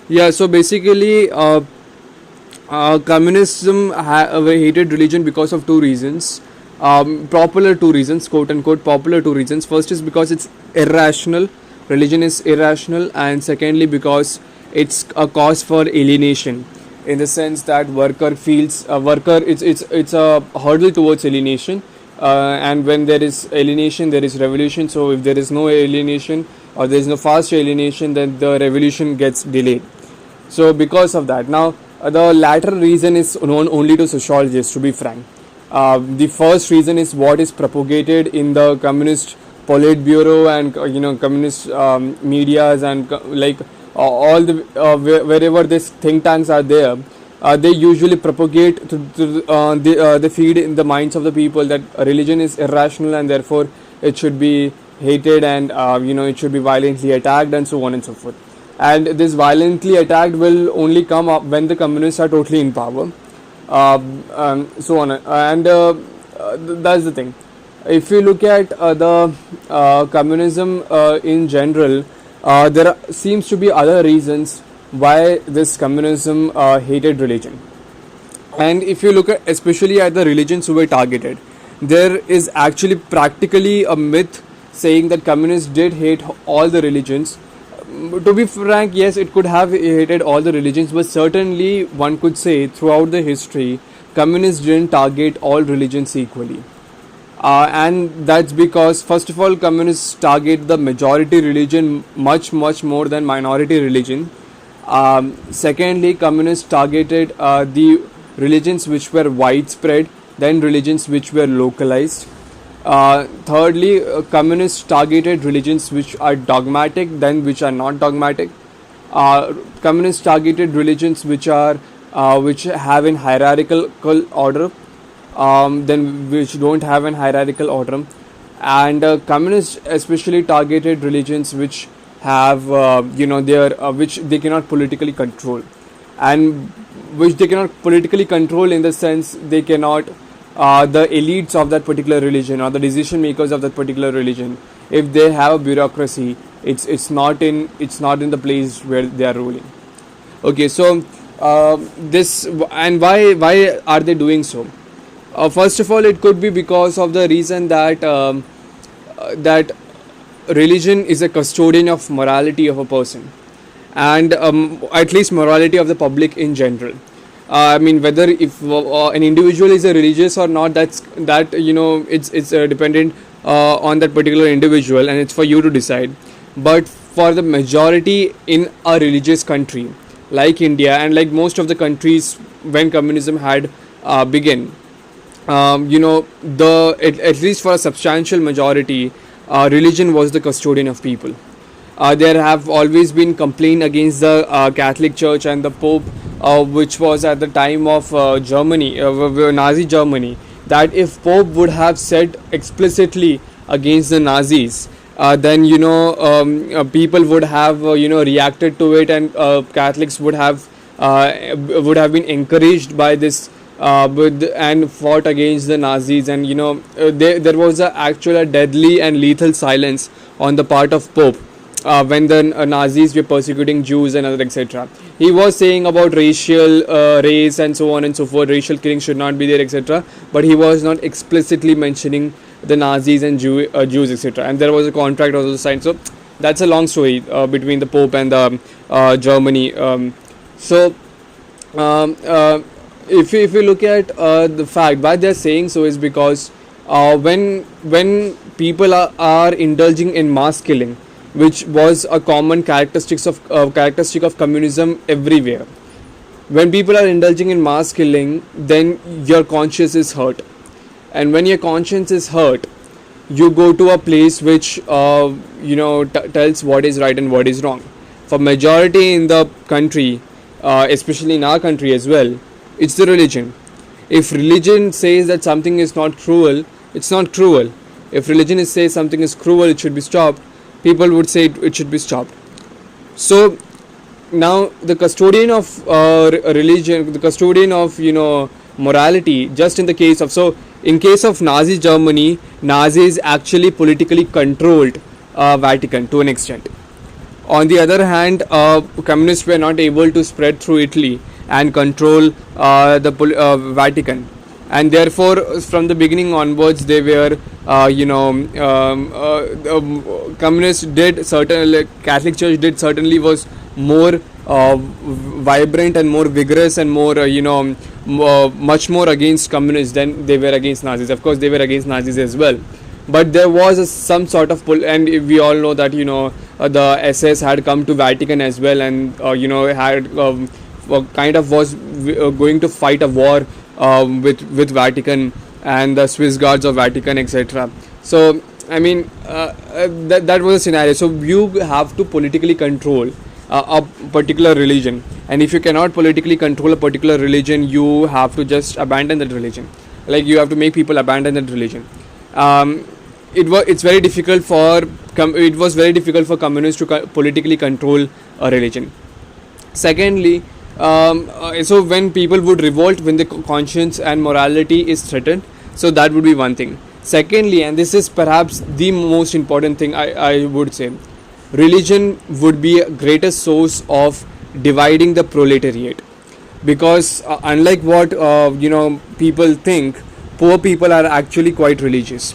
Yeah, so basically, communism hated religion because of two reasons. Popular two reasons, quote unquote, popular two reasons. First is because it's irrational, religion is irrational, and secondly, because it's a cause for alienation. In the sense that worker feels worker, it's a hurdle towards alienation, and when there is alienation, there is revolution. So if there is no alienation or there is no fast alienation, then the revolution gets delayed. So because of that, now the latter reason is known only to sociologists. To be frank, the first reason is what is propagated in the communist Politburo and communist medias and all the wherever these think tanks are there. They usually propagate they feed in the minds of the people that religion is irrational and therefore it should be hated and it should be violently attacked and so on and so forth. And this violently attacked will only come up when the communists are totally in power, so on and that's the thing. If you look at the communism in general, seems to be other reasons why this communism hated religion. And if you look at especially at the religions who were targeted, there is actually practically a myth saying that communists did hate all the religions. To be frank, yes, it could have hated all the religions, but certainly one could say throughout the history, communists didn't target all religions equally. And that's because, first of all, communists target the majority religion much more than minority religion. Secondly, communists targeted the religions which were widespread, then religions which were localized. Thirdly, communists targeted religions which are dogmatic, then which are not dogmatic. Communists targeted religions which have an hierarchical order, then which don't have an hierarchical order. And communists especially targeted religions which have which they cannot politically control, and which they cannot politically control in the sense they cannot the elites of that particular religion or the decision makers of that particular religion, if they have a bureaucracy, it's not in the place where they are ruling. Okay, so this, and why are they doing so? First of all, it could be because of the reason that religion is a custodian of morality of a person, and at least morality of the public in general. I mean, whether if an individual is a religious or not, it's dependent on that particular individual, and it's for you to decide. But for the majority in a religious country like India and like most of the countries when communism had begun, at least for a substantial majority, religion was the custodian of people. There have always been complaint against the Catholic Church and the Pope, which was at the time of Germany, Nazi Germany, that if Pope would have said explicitly against the Nazis, then people would have reacted to it, and Catholics would have been encouraged by this and fought against the Nazis, and there was a actual deadly and lethal silence on the part of Pope when the Nazis were persecuting Jews and other etc. He was saying about race and so on and so forth, racial killing should not be there etc. But he was not explicitly mentioning the Nazis and Jews etc. And there was a contract also signed. So that's a long story between the Pope and the Germany. If you look at the fact why they are saying so is because when people are indulging in mass killing, which was a common characteristic of communism everywhere. When people are indulging in mass killing, then your conscience is hurt, and when your conscience is hurt, you go to a place which tells what is right and what is wrong. For majority in the country, especially in our country as well, it's the religion. If religion says that something is not cruel, it's not cruel. If religion says something is cruel, it should be stopped, people would say it should be stopped. So now the custodian of religion, the custodian of morality, just in the case of in case of Nazi Germany, Nazis actually politically controlled Vatican to an extent. On the other hand, communists were not able to spread through Italy and control the Vatican, and therefore from the beginning onwards they were communists did certain, like, Catholic Church did certainly was more vibrant and more vigorous and more much more against communists than they were against Nazis. Of course they were against Nazis as well, but there was some sort of and we all know that the SS had come to Vatican as well, and had kind of was going to fight a war with Vatican and the Swiss guards of Vatican, etc. So I mean, that was a scenario. So you have to politically control a particular religion, and if you cannot politically control a particular religion, you have to just abandon that religion. Like, you have to make people abandon that religion. It's very difficult for it was very difficult for communists to politically control a religion. Secondly, so when people would revolt when the conscience and morality is threatened, so that would be one thing. Secondly, and this is perhaps the most important thing, I would say, religion would be a greatest source of dividing the proletariat, because unlike what people think, poor people are actually quite religious,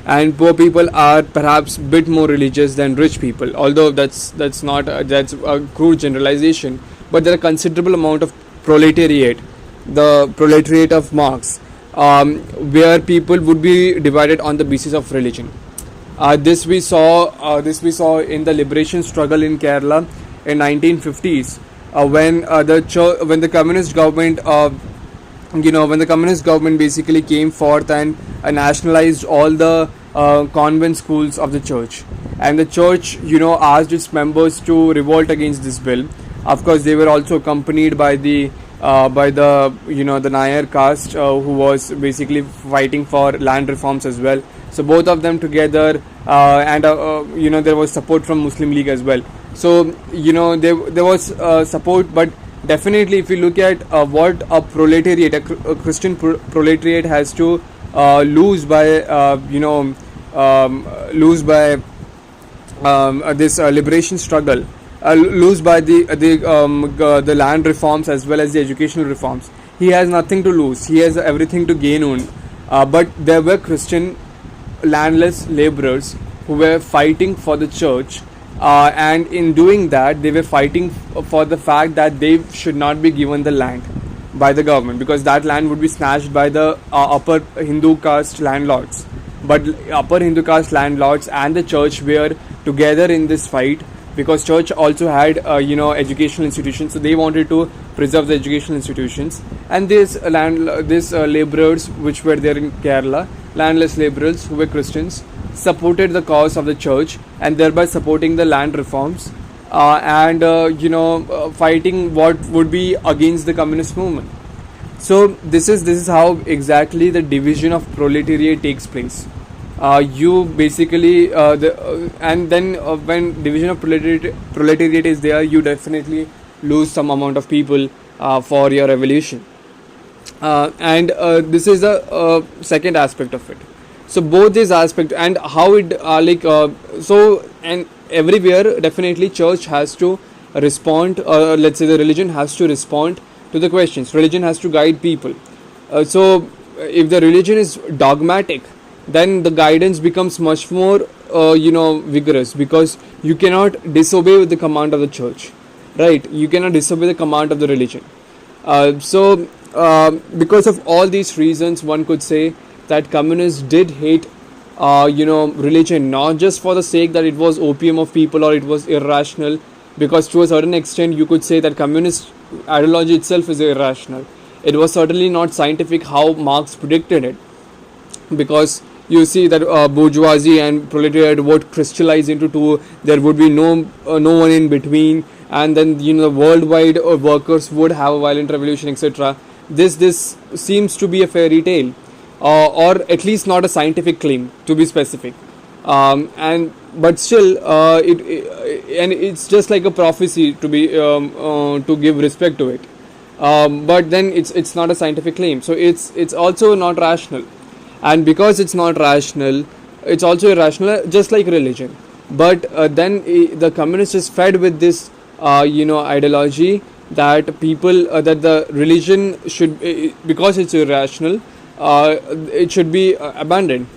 and poor people are perhaps a bit more religious than rich people, although that's not that's a crude generalization. But there are considerable amount of proletariat, the proletariat of Marx, where people would be divided on the basis of religion. This we saw in the liberation struggle in Kerala in 1950s, when the communist government when the communist government basically came forth and nationalized all the convent schools of the church, and the church asked its members to revolt against this bill. Of course, they were also accompanied by the the Nair caste, who was basically fighting for land reforms as well. So both of them together, and there was support from Muslim League as well. So there was support, but definitely if you look at what a proletariat, a Christian proletariat has to lose by this liberation struggle, lose by the land reforms as well as the educational reforms. He has nothing to lose. He has everything to gain on. But there were Christian landless laborers who were fighting for the church, and in doing that, they were fighting for the fact that they should not be given the land by the government, because that land would be snatched by the upper Hindu caste landlords. But upper Hindu caste landlords and the church were together in this fight, because church also had educational institutions, so they wanted to preserve the educational institutions. And these laborers which were there in Kerala, landless laborers who were Christians, supported the cause of the church, and thereby supporting the land reforms, and fighting what would be against the communist movement. So this is how exactly the division of proletariat takes place. You basically and then when division of proletariat is there, you definitely lose some amount of people for your revolution, and this is the second aspect of it. So both these aspects, and how it so, and everywhere definitely church has to respond, let's say the religion has to respond to the questions. Religion has to guide people. So if the religion is dogmatic, then the guidance becomes much more vigorous, because you cannot disobey the command of the church, right? You cannot disobey the command of the religion. So because of all these reasons, one could say that communists did hate religion, not just for the sake that it was opium of people or it was irrational, because to a certain extent you could say that communist ideology itself is irrational. It was certainly not scientific how Marx predicted it, because you see that bourgeoisie and proletariat would crystallize into two. There would be no one in between, and then the worldwide workers would have a violent revolution, etc. This seems to be a fairy tale, or at least not a scientific claim, to be specific. But still, it's just like a prophecy to be to give respect to it. But then it's not a scientific claim, so it's also not rational. And because it's not rational, it's also irrational, just like religion. But then the communists is fed with this ideology that people that the religion should, because it's irrational, it should be abandoned.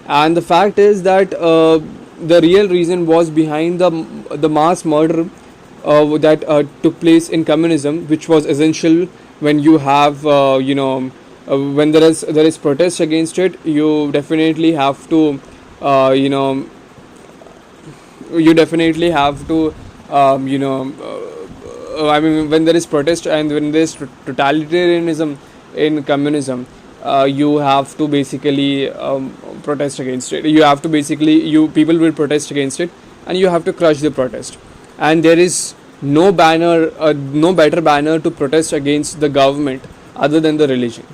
And the fact is that the real reason was behind the mass murder that took place in communism, which was essential when you have when there is protest against it. You definitely have to you know you definitely have to I mean, when there is protest and when there is totalitarianism in communism, you have to basically protest against it. You have to basically, you people will protest against it, and you have to crush the protest. And there is no better banner to protest against the government other than the religion.